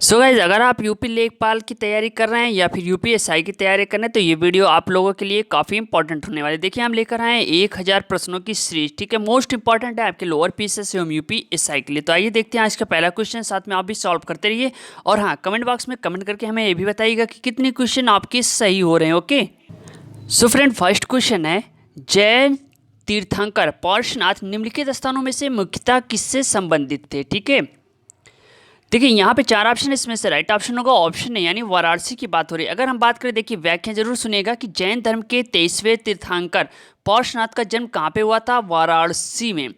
So guys, अगर आप UP लेखपाल की तैयारी कर रहे हैं या फिर यूपीएसआई की तैयारी कर रहे हैं तो ये वीडियो आप लोगों के लिए काफ़ी इंपॉर्टेंट होने वाली है। देखिए, हम लेकर आए हैं 1000 प्रश्नों की सीरीज। ठीक है, मोस्ट इंपॉर्टेंट है आपके लोअर पीसेस एवं यूपीएसआई के लिए। तो आइए देखते हैं आज का पहला क्वेश्चन, साथ में आप भी सॉल्व करते रहिए। और हाँ, कमेंट बॉक्स में कमेंट करके हमें ये भी बताइएगा कि कितने क्वेश्चन आपके सही हो रहे हैं। Okay, so friend, first question है, जैन तीर्थंकर पार्श्वनाथ निम्नलिखित स्थानों में से मुख्यतः किससे संबंधित थे। ठीक है, देखिए यहाँ पे चार ऑप्शन है, इसमें से राइट ऑप्शन होगा ऑप्शन नहीं, यानी वाराणसी की बात हो रही है। अगर हम बात करें, देखिए व्याख्या जरूर सुनिएगा कि जैन धर्म के 23वें तीर्थंकर पार्श्वनाथ का जन्म कहाँ पे हुआ था? वाराणसी में।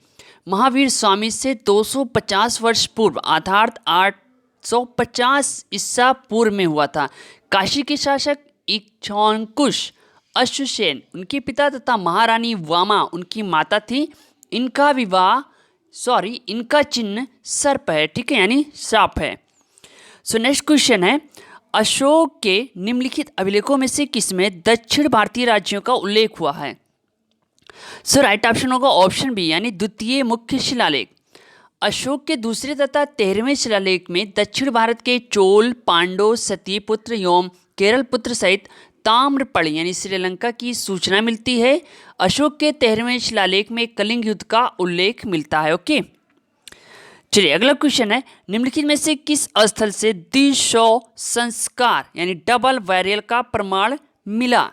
महावीर स्वामी से 250 वर्ष पूर्व अर्थात 850 ईसा पूर्व में हुआ था। काशी के शासक इक्ष्वाकुश अश्वसेन उनके पिता तथा महारानी वामा उनकी माता थी। इनका चिन्ह सर्प है। ठीक है, यानी सांप है। सो नेक्स्ट क्वेश्चन है, अशोक के निम्नलिखित अभिलेखों में से किसमें दक्षिण भारतीय राज्यों का उल्लेख हुआ है? सो राइट ऑप्शन होगा ऑप्शन बी, यानी द्वितीय मुख्य शिलालेख। अशोक के दूसरे तथा 13वें शिलालेख में दक्षिण भारत के चोल, पांडव, सतीपुत्र एवं केरल पुत्र सहित ताम्रपणी यानी श्रीलंका की सूचना मिलती है। अशोक के 13वें शिलालेख में कलिंग युद्ध का उल्लेख मिलता है। ओके, चलिए अगला क्वेश्चन है, निम्नलिखित में से किस स्थल से द्विशव संस्कार यानी डबल बैरियल का प्रमाण मिला?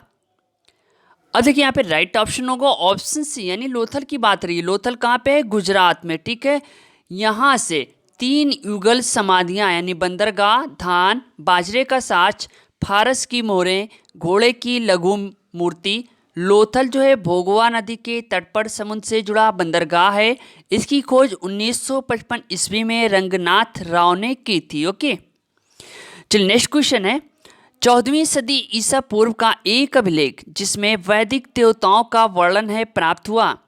अब देखिए यहाँ पे राइट ऑप्शन होगा ऑप्शन सी, यानी लोथल की बात रही है। लोथल कहाँ पे है? गुजरात में। ठीक है, यहाँ से 3 युगल समाधियाँ यानी बंदरगाह, धान, बाजरे का साच, फारस की मोहरें, घोड़े की लघु मूर्ति। लोथल जो है भोगवा नदी के तट पर समुद्र से जुड़ा बंदरगाह है। इसकी खोज 1955 ईस्वी में रंगनाथ राव ने की थी। ओके, चलिए नेक्स्ट क्वेश्चन है, 14वीं सदी ईसा पूर्व का एक अभिलेख जिसमें वैदिक देवताओं का वर्णन है प्राप्त हुआ।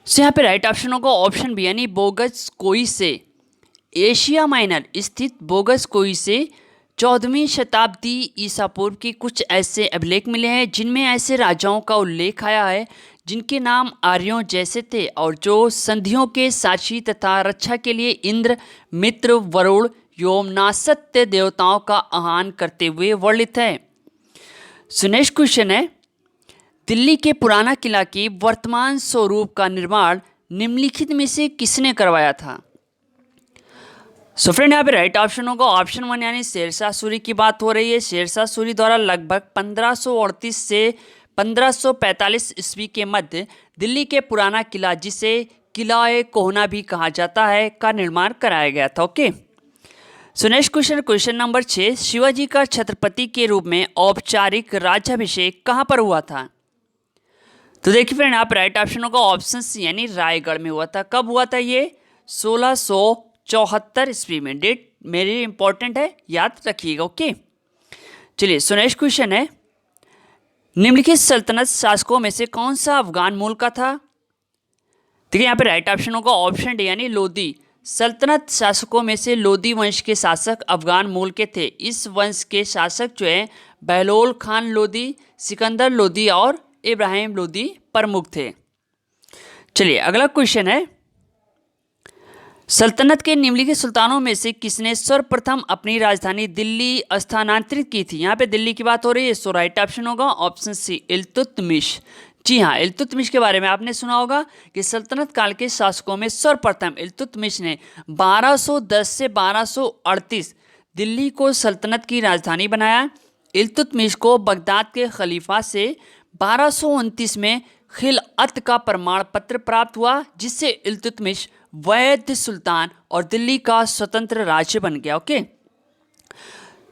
सो यहाँ पे राइट ऑप्शन होगा ऑप्शन बी, यानी बोगस कोई से। एशिया माइनर स्थित बोगस कोई से 14वीं शताब्दी ईसा पूर्व के कुछ ऐसे अभिलेख मिले हैं जिनमें ऐसे राजाओं का उल्लेख आया है जिनके नाम आर्यों जैसे थे और जो संधियों के साक्षी तथा रक्षा के लिए इंद्र, मित्र, वरुण एवं नासत्य देवताओं का आह्वान करते हुए वर्णित है। सो नेक्स्ट क्वेश्चन है, दिल्ली के पुराना किला के वर्तमान स्वरूप का निर्माण निम्नलिखित में से किसने करवाया था? सो फ्रेंड, यहाँ पे राइट ऑप्शन होगा ऑप्शन 1, यानी शेरशाह सूरी की बात हो रही है। शेरशाह सूरी द्वारा लगभग 1538 से 1545 ईस्वी के मध्य दिल्ली के पुराना किला, जिसे किला-ए कोहना भी कहा जाता है, का निर्माण कराया गया था। Okay, so next question number 6, Shivaji का छत्रपति के रूप में औपचारिक राज्याभिषेक कहाँ पर हुआ था? तो देखिए फ्रेंड, आप राइट ऑप्शन होगा ऑप्शन सी, यानी रायगढ़ में हुआ था। कब हुआ था ये? 1674 ईस्वी में। डेट मेरी इंपॉर्टेंट है, याद रखिएगा। ओके, चलिए सो नेक्स्ट क्वेश्चन है, निम्नलिखित सल्तनत शासकों में से कौन सा अफगान मूल का था? देखिए यहाँ पे राइट ऑप्शन होगा ऑप्शन डी, यानी लोदी। सल्तनत शासकों में से लोदी वंश के शासक अफगान मूल के थे। इस वंश के शासक जो है बहलोल खान लोदी, सिकंदर लोदी और इब्राहिम लोदी प्रमुख थे। चलिए अगला क्वेश्चन है, सल्तनत के निम्नलिखित सुल्तानों में से किसने सर्वप्रथम अपनी राजधानी दिल्ली स्थानांतरित की थी? यहाँ पे दिल्ली की बात हो रही है। सो राइट ऑप्शन होगा ऑप्शन सी, इल्तुतमिश। जी हाँ, इल्तुतमिश के बारे में आपने सुना होगा कि सल्तनत काल के शासकों में सर्वप्रथम इल्तुतमिश ने 1210 से 1238 दिल्ली को सल्तनत की राजधानी बनाया। इल्तुतमिश को बगदाद के खलीफा से 1229 में खिलअत का प्रमाण पत्र प्राप्त हुआ, जिससे इल्तुतमिश वैध सुल्तान और दिल्ली का स्वतंत्र राज्य बन गया। ओके,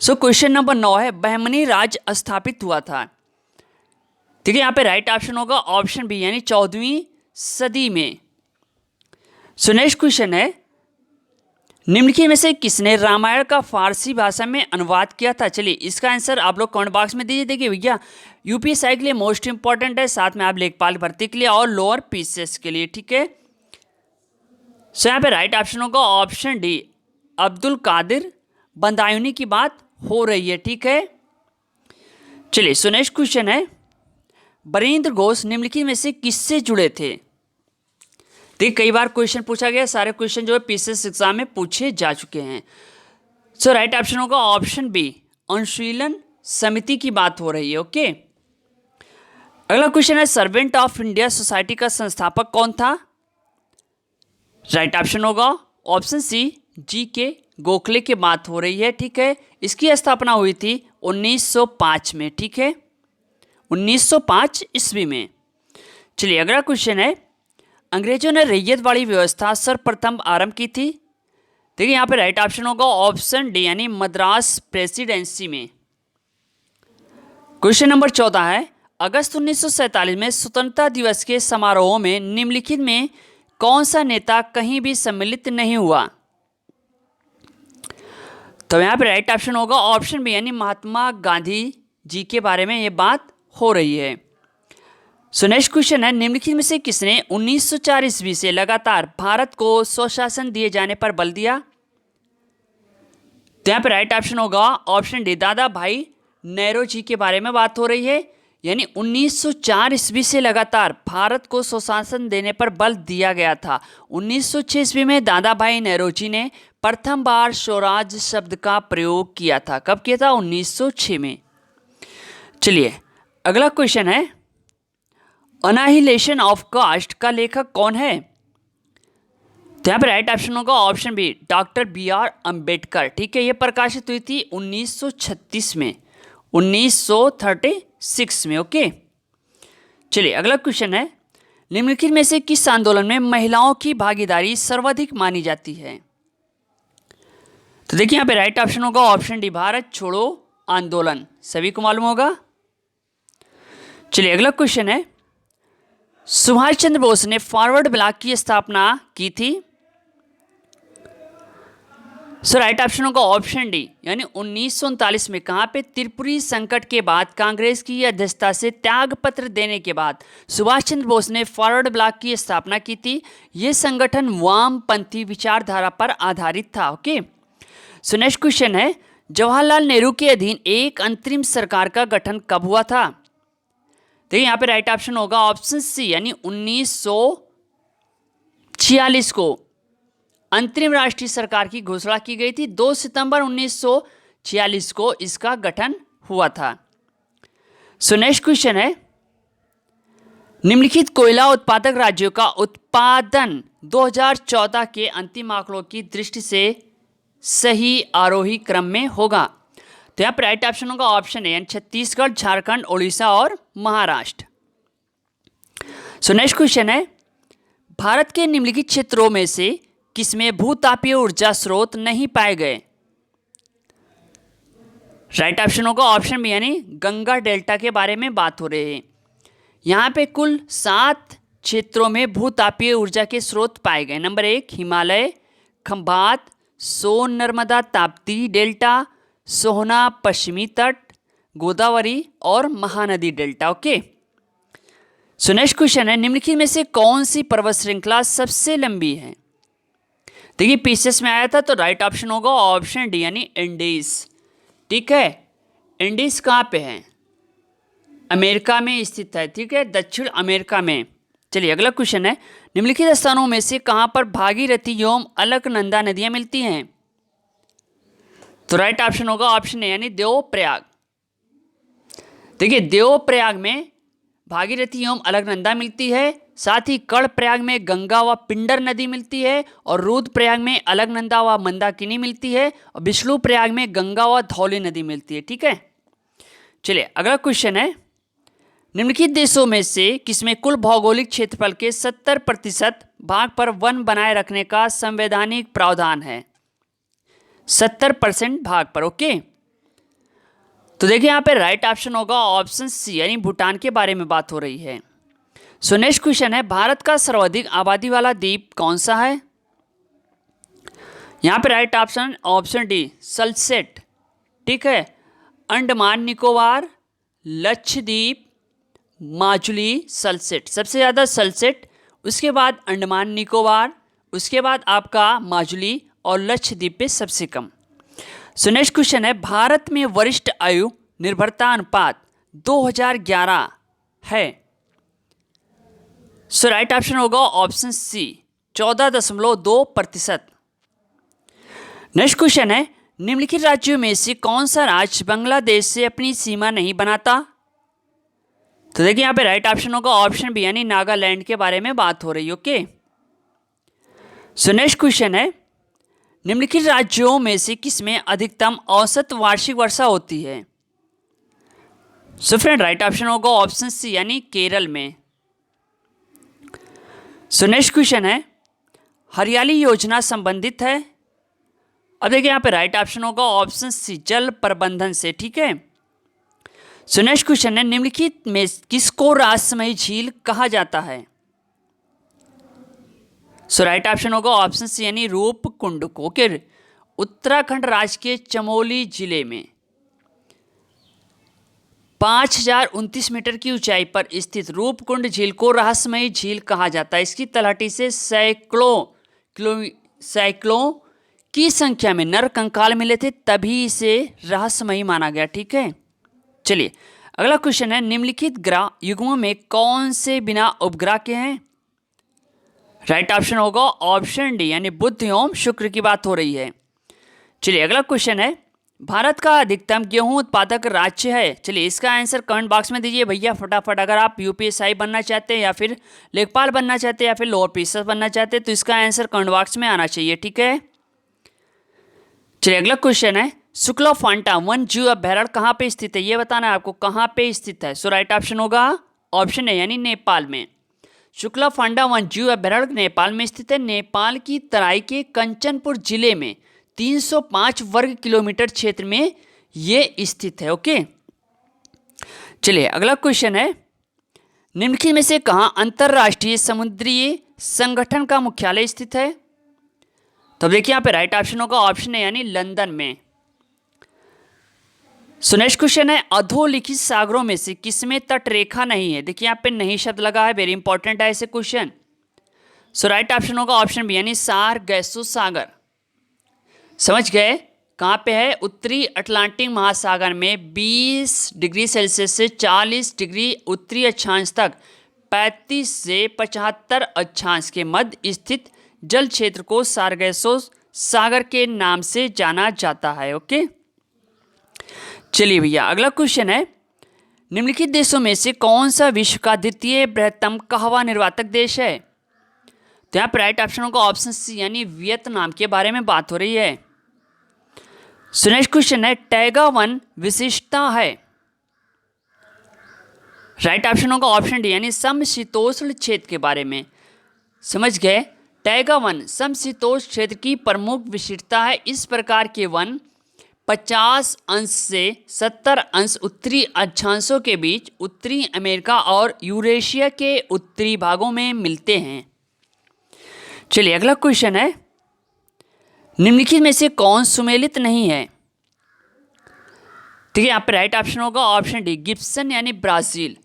सो क्वेश्चन नंबर 9 है, बहमनी राज्य स्थापित हुआ था? ठीक है, यहाँ पे राइट ऑप्शन होगा ऑप्शन बी, यानी 14वीं सदी में। सो नेक्स्ट क्वेश्चन है, निम्नलिखित में से किसने रामायण का फारसी भाषा में अनुवाद किया था? चलिए इसका आंसर आप लोग कमेंट बॉक्स में दीजिए। देखिए भैया, यूपीएसआई के लिए मोस्ट इंपॉर्टेंट है, साथ में आप लेखपाल भर्ती के लिए और लोअर पीसीएस के लिए। ठीक है, सो यहाँ पे राइट ऑप्शन होगा ऑप्शन डी, अब्दुल कादिर बदायूनी की बात हो रही है। ठीक है, चलिए सो नेक्स्ट क्वेश्चन है, बरेंद्र घोष निम्नलिखित में से किससे जुड़े थे? देखिए कई बार क्वेश्चन पूछा गया, सारे क्वेश्चन जो है पीसीएस एग्जाम में पूछे जा चुके हैं। सो राइट ऑप्शन होगा ऑप्शन बी, अनुशीलन समिति की बात हो रही है। ओके, अगला क्वेश्चन है, सर्वेंट ऑफ इंडिया सोसाइटी का संस्थापक कौन था? राइट ऑप्शन होगा ऑप्शन सी, जी के गोखले की बात हो रही है। ठीक है, इसकी स्थापना हुई थी 1905 में। ठीक है, 1905 ईस्वी में। चलिए अगला क्वेश्चन है, अंग्रेजों ने रैयतवाड़ी व्यवस्था सर्वप्रथम आरंभ की थी? देखिए यहाँ पे राइट ऑप्शन होगा ऑप्शन डी, यानी मद्रास प्रेसिडेंसी में। क्वेश्चन नंबर 14 है, अगस्त 1947 में स्वतंत्रता दिवस के समारोह में निम्नलिखित में कौन सा नेता कहीं भी सम्मिलित नहीं हुआ? तो यहाँ पे राइट ऑप्शन होगा ऑप्शन बी, यानी महात्मा गांधी जी के बारे में ये बात हो रही है। सो नेक्स्ट क्वेश्चन है, निम्नलिखित में से किसने 1904 ईस्वी से लगातार भारत को स्वशासन दिए जाने पर बल दिया? तो यहाँ पे राइट ऑप्शन होगा ऑप्शन डी, दादा भाई नेहरू के बारे में बात हो रही है। यानी 1904 ईस्वी से लगातार भारत को स्वशासन देने पर बल दिया गया था। 1906 ईस्वी में दादा भाई नेहरू जी ने प्रथम बार स्वराज शब्द का प्रयोग किया था। कब किया था? 1906 में। चलिए अगला क्वेश्चन है, अनाहिलेशन ऑफ कास्ट का लेखक कौन है? तो यहाँ पर राइट ऑप्शन होगा option B, doctor BR Ambedkar. ठीक है, ये प्रकाशित हुई थी 1936 में, 1936 में। ओके, चलिए अगला क्वेश्चन है, निम्नलिखित में से किस आंदोलन में महिलाओं की भागीदारी सर्वाधिक मानी जाती है? तो देखिए यहाँ पे राइट ऑप्शन होगा ऑप्शन डी, भारत छोड़ो आंदोलन। सभी को मालूम होगा। चलिए अगला क्वेश्चन है, सुभाष चंद्र बोस ने फॉरवर्ड ब्लॉक की स्थापना की थी? सो राइट ऑप्शन होगा ऑप्शन डी, यानी 1939 में। कहाँ पे? त्रिपुरी संकट के बाद कांग्रेस की अध्यक्षता से त्यागपत्र देने के बाद सुभाष चंद्र बोस ने फॉरवर्ड ब्लॉक की स्थापना की थी। यह संगठन वामपंथी विचारधारा पर आधारित था। ओके, सो नेक्स्ट क्वेश्चन है, जवाहरलाल नेहरू के अधीन एक अंतरिम सरकार का गठन कब हुआ था? देखिए यहाँ पे राइट ऑप्शन होगा ऑप्शन सी, यानी 1946 को अंतरिम राष्ट्रीय सरकार की घोषणा की गई थी। 2 सितंबर 1946 को इसका गठन हुआ था। सो नेक्स्ट क्वेश्चन है, निम्नलिखित कोयला उत्पादक राज्यों का उत्पादन 2014 के अंतिम आंकड़ों की दृष्टि से सही आरोही क्रम में होगा? तो यहाँ पर राइट ऑप्शन होगा ऑप्शन ए, छत्तीसगढ़, झारखंड, उड़ीसा और महाराष्ट्र। सो नेक्स्ट क्वेश्चन है, भारत के निम्नलिखित क्षेत्रों में से किसमें भूतापीय ऊर्जा स्रोत नहीं पाए गए? राइट ऑप्शन होगा ऑप्शन बी, यानी गंगा डेल्टा के बारे में बात हो रही है। यहाँ पे कुल 7 क्षेत्रों में भूतापीय ऊर्जा के स्रोत पाए गए। नंबर 1 हिमालय, खंभात, सोन नर्मदा ताप्ती डेल्टा, सोहना पश्चिमी तट, गोदावरी और Mahanadi delta. Okay, so next question है, निम्नलिखित में से कौन सी पर्वत श्रृंखला सबसे लंबी है? देखिए पीसेस में आया था, तो राइट ऑप्शन होगा ऑप्शन डी, यानी इंडीज। ठीक है, इंडीज कहाँ पे है? अमेरिका में स्थित है। ठीक है, दक्षिण अमेरिका में। चलिए अगला क्वेश्चन है, निम्नलिखित स्थानों में से कहाँ पर भागीरथी एवं अलकनंदा नदियाँ मिलती हैं? तो राइट ऑप्शन होगा ऑप्शन ए, यानी देवप्रयाग। देखिए देवप्रयाग में भागीरथी एवं अलकनंदा मिलती है, साथ ही कर्णप्रयाग में गंगा व पिंडर नदी मिलती है, और रुद्रप्रयाग में अलकनंदा व मंदाकिनी मिलती है, और विष्णुप्रयाग में गंगा व धौली नदी मिलती है। ठीक है, चलिए अगला क्वेश्चन है, निम्नलिखित देशों में से किसमें कुल भौगोलिक क्षेत्रफल के 70% भाग पर वन बनाए रखने का संवैधानिक प्रावधान है? 70% भाग पर। ओके, तो देखिए यहाँ पे राइट ऑप्शन होगा ऑप्शन सी, यानी भूटान के बारे में बात हो रही है। सो नेक्स्ट क्वेश्चन है, भारत का सर्वाधिक आबादी वाला द्वीप कौन सा है? यहाँ पे राइट ऑप्शन ऑप्शन डी, सल्सेट। ठीक है, अंडमान निकोबार, लक्षद्वीप, माजुली, सल्सेट। सबसे ज़्यादा सल्सेट, उसके बाद अंडमान निकोबार, उसके बाद आपका माजुली, और लक्षद्वीप पे सबसे कम। सो नेक्स्ट क्वेश्चन है, भारत में वरिष्ठ आयु निर्भरता अनुपात 2011 है? सो राइट ऑप्शन होगा ऑप्शन सी, 14.2%। नेक्स्ट क्वेश्चन है, निम्नलिखित राज्यों में से कौन सा राज्य बांग्लादेश से अपनी सीमा नहीं बनाता? तो देखिए यहाँ पे राइट ऑप्शन होगा ऑप्शन बी यानी नागालैंड के बारे में बात हो रही है। ओके, सो नेक्स्ट क्वेश्चन है निम्नलिखित राज्यों में से किसमें अधिकतम औसत वार्षिक वर्षा होती है? सो फ्रेंड राइट ऑप्शन होगा ऑप्शन सी यानी केरल में। सो नेक्स्ट क्वेश्चन है हरियाली योजना संबंधित है? अब देखिए यहाँ पे राइट ऑप्शन होगा ऑप्शन सी जल प्रबंधन से। ठीक है, सो नेक्स्ट क्वेश्चन है निम्नलिखित में किसको रहस्यमयी झील कहा जाता है? सो राइट ऑप्शन होगा ऑप्शन सी यानी रूपकुंड को। ओके, उत्तराखंड राज्य के चमोली जिले में 5029 मीटर की ऊंचाई पर स्थित रूपकुंड झील को रहस्यमयी झील कहा जाता है। इसकी तलहटी से सैकड़ों की संख्या में नर कंकाल मिले थे, तभी इसे रहस्यमयी माना गया। ठीक है, चलिए अगला क्वेश्चन है निम्नलिखित ग्रह युग्मों में कौन से बिना उपग्रह के हैं? राइट ऑप्शन होगा ऑप्शन डी यानी बुध एवं शुक्र की बात हो रही है। चलिए अगला क्वेश्चन है भारत का अधिकतम गेहूं उत्पादक राज्य है? चलिए इसका आंसर कमेंट बॉक्स में दीजिए भैया फटाफट। अगर आप यूपीएसआई बनना चाहते हैं या फिर लेखपाल बनना चाहते हैं या फिर लोअर ऑफिसर बनना चाहते हैं तो इसका आंसर कमेंट बॉक्स में आना चाहिए। ठीक है, चलिए अगला क्वेश्चन है शुक्ला फांटा वन जीव अभयारण्य कहाँ पे स्थित है? ये बताना है आपको कहाँ पे स्थित है। सो राइट ऑप्शन होगा ऑप्शन ए यानी नेपाल में। शुक्ला फांडा वन जीव अभयारण्य नेपाल में स्थित है। नेपाल की तराई के कंचनपुर जिले में 305 वर्ग किलोमीटर क्षेत्र में ये स्थित है। ओके, चलिए अगला क्वेश्चन है निम्नलिखित में से कहाँ अंतरराष्ट्रीय समुद्रीय संगठन का मुख्यालय स्थित है? तो देखिए यहाँ पे राइट ऑप्शन होगा ऑप्शन ए यानी लंदन में। सो नेक्स्ट क्वेश्चन है अधोलिखित सागरों में से किसमें तटरेखा नहीं है? देखिए यहाँ पे नहीं शब्द लगा है, वेरी इंपॉर्टेंट है ऐसे क्वेश्चन। सो राइट ऑप्शन होगा ऑप्शन बी यानी सारगैसो सागर। समझ गए कहाँ पे है? उत्तरी अटलांटिक महासागर में 20 डिग्री सेल्सियस से 40 डिग्री उत्तरी अक्षांश तक 35 से 75 अक्षांश के मध्य स्थित जल क्षेत्र को सारगैसो सागर के नाम से जाना जाता है। ओके, चलिए भैया अगला क्वेश्चन है निम्नलिखित देशों में से कौन सा विश्व का द्वितीय बृहत्तम कहवा निर्वातक देश है? तो यहाँ पर राइट ऑप्शन होगा ऑप्शन सी यानी वियतनाम के बारे में बात हो रही है। सो नेक्स्ट क्वेश्चन है टैगा वन विशिष्टता है? राइट ऑप्शन होगा ऑप्शन डी यानी समशीतोष्ण क्षेत्र के बारे में। समझ गए, टैगा वन समशीतोष्ण क्षेत्र की प्रमुख विशिष्टता है। इस प्रकार के वन 50 अंश से 70 अंश उत्तरी अक्षांशों के बीच उत्तरी अमेरिका और यूरेशिया के उत्तरी भागों में मिलते हैं। चलिए अगला क्वेश्चन है निम्नलिखित में से कौन सुमेलित नहीं है? ठीक है, यहाँ पे राइट ऑप्शन होगा ऑप्शन डी गिब्सन यानी ब्राजील।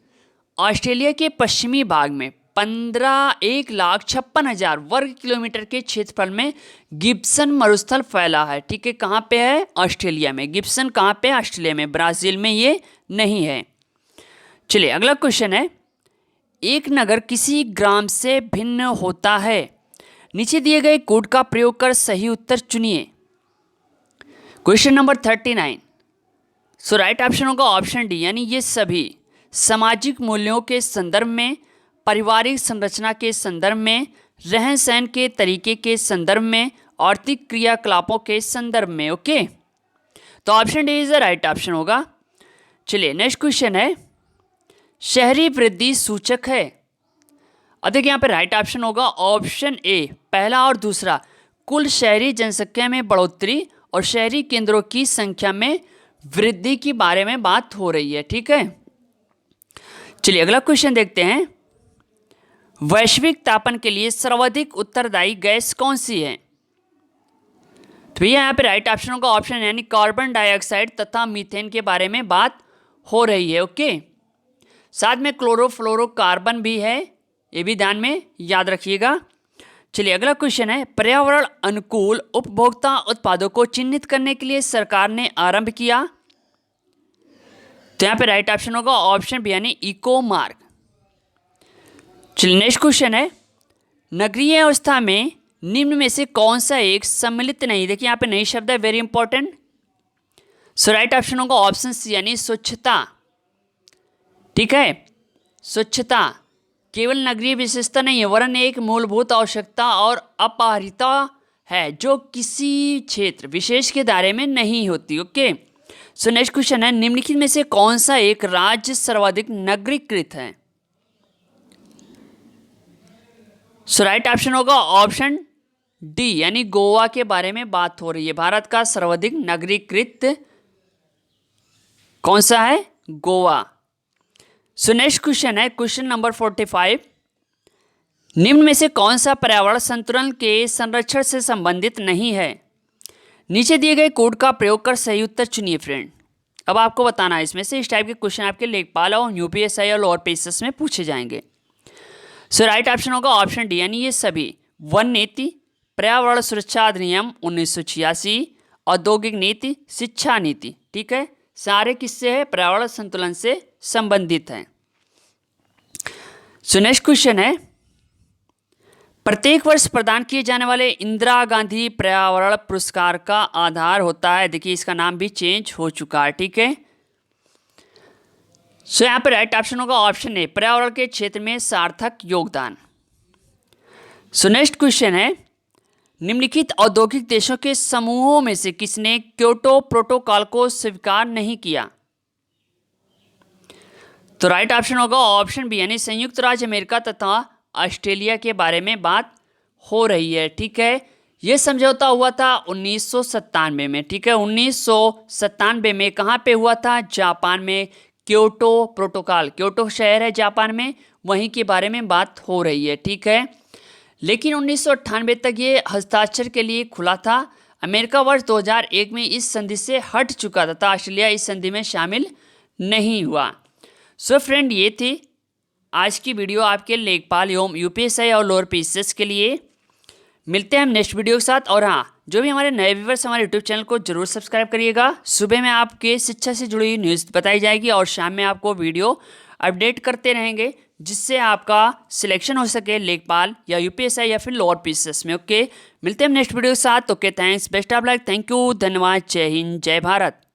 ऑस्ट्रेलिया के पश्चिमी भाग में 1,56,000 वर्ग किलोमीटर के क्षेत्रफल में गिब्सन मरुस्थल फैला है। ठीक है, कहाँ पे है? ऑस्ट्रेलिया में। गिब्सन कहाँ पे? ऑस्ट्रेलिया में। ब्राजील में ये नहीं है। चलिए अगला क्वेश्चन है एक नगर किसी ग्राम से भिन्न होता है? नीचे दिए गए कोड का प्रयोग कर सही उत्तर चुनिए। Question number 39। सो राइट ऑप्शन होगा ऑप्शन डी यानी ये सभी सामाजिक मूल्यों के संदर्भ में, पारिवारिक संरचना के संदर्भ में, रहन सहन के तरीके के संदर्भ में, आर्थिक क्रियाकलापों के संदर्भ में। ओके, तो option D is the right option होगा। चलिए नेक्स्ट क्वेश्चन है शहरी वृद्धि सूचक है? अब देखिए यहाँ पे राइट ऑप्शन होगा ऑप्शन ए पहला और दूसरा। कुल शहरी जनसंख्या में बढ़ोतरी और शहरी केंद्रों की संख्या में वृद्धि के बारे में बात हो रही है। ठीक है, चलिए अगला क्वेश्चन देखते हैं वैश्विक तापन के लिए सर्वाधिक उत्तरदायी गैस कौन सी है? तो भैया यहाँ पे राइट ऑप्शन होगा ऑप्शन यानी कार्बन डाइऑक्साइड तथा मीथेन के बारे में बात हो रही है। ओके, साथ में क्लोरोफ्लोरोकार्बन भी है, ये भी ध्यान में याद रखिएगा। चलिए अगला क्वेश्चन है पर्यावरण अनुकूल उपभोक्ता उत्पादों को चिन्हित करने के लिए सरकार ने आरंभ किया। तो यहाँ पे राइट ऑप्शन होगा ऑप्शन बी यानी इको मार्क। चलिए नेक्स्ट क्वेश्चन है नगरीय अवस्था में निम्न में से कौन सा एक सम्मिलित नहीं? देखिए यहाँ पे नई शब्द है, वेरी इंपॉर्टेंट, सो राइट ऑप्शन होगा ऑप्शन सी यानी स्वच्छता। ठीक है, स्वच्छता केवल नगरीय विशेषता नहीं है वरन एक मूलभूत आवश्यकता और अपरिहार्यता है जो किसी क्षेत्र विशेष के दायरे में नहीं होती। ओके, सो नेक्स्ट क्वेश्चन है निम्नलिखित में से कौन सा एक राज्य सर्वाधिक नगरीकृत है? सो राइट ऑप्शन होगा ऑप्शन डी यानी गोवा के बारे में बात हो रही है। भारत का सर्वाधिक नगरीकृत कौन सा है? गोवा। सो नेक्स्ट क्वेश्चन है क्वेश्चन नंबर 45, निम्न में से कौन सा पर्यावरण संतुलन के संरक्षण से संबंधित नहीं है? नीचे दिए गए कोड का प्रयोग कर सही उत्तर चुनिए फ्रेंड। अब आपको बताना है इसमें से इस टाइप के क्वेश्चन आपके लेखपाल और यूपीएससी और लोअर पीएसएस में पूछे जाएंगे। सो राइट ऑप्शन होगा ऑप्शन डी यानी ये सभी। वन नीति, पर्यावरण सुरक्षा अधिनियम 1986, औद्योगिक नीति, शिक्षा नीति। ठीक है, सारे किससे है? पर्यावरण संतुलन से संबंधित हैं। सो नेक्स्ट क्वेश्चन है प्रत्येक वर्ष प्रदान किए जाने वाले इंदिरा गांधी पर्यावरण पुरस्कार का आधार होता है। देखिए इसका नाम भी चेंज हो चुका है। ठीक है, सो यहाँ पर राइट ऑप्शन होगा ऑप्शन ए पर्यावरण के क्षेत्र में सार्थक योगदान। सो नेक्स्ट क्वेश्चन है निम्नलिखित औद्योगिक देशों के समूहों में से किसने क्योटो प्रोटोकॉल को स्वीकार नहीं किया? तो राइट ऑप्शन होगा ऑप्शन बी यानी संयुक्त राज्य अमेरिका तथा ऑस्ट्रेलिया के बारे में बात हो रही है। ठीक है, यह समझौता हुआ था 1997 में। ठीक है, 1997 में कहाँ पे हुआ था? जापान में। क्योटो प्रोटोकॉल, क्योटो शहर है जापान में, वहीं के बारे में बात हो रही है। ठीक है, लेकिन 1998 तक ये हस्ताक्षर के लिए खुला था। अमेरिका वर्ष 2001 में इस संधि से हट चुका था तथा ऑस्ट्रेलिया इस संधि में शामिल नहीं हुआ। सो फ्रेंड ये थी आज की वीडियो आपके लेखपाल एवं यूपीएससी और लोअर पीएसएस के लिए। मिलते हैं हम नेक्स्ट वीडियो के साथ। और हाँ, जो भी हमारे नए व्यूअर्स हमारे यूट्यूब चैनल को जरूर सब्सक्राइब करिएगा। सुबह में आपके शिक्षा से जुड़ी हुई न्यूज़ बताई जाएगी और शाम में आपको वीडियो अपडेट करते रहेंगे जिससे आपका सिलेक्शन हो सके लेखपाल या यूपीएससी या फिर लोअर पीएसएस में। ओके, मिलते हैं हम नेक्स्ट वीडियो के साथ। Okay, thanks, best of luck, thank you, धन्यवाद, जय हिंद, जय भारत।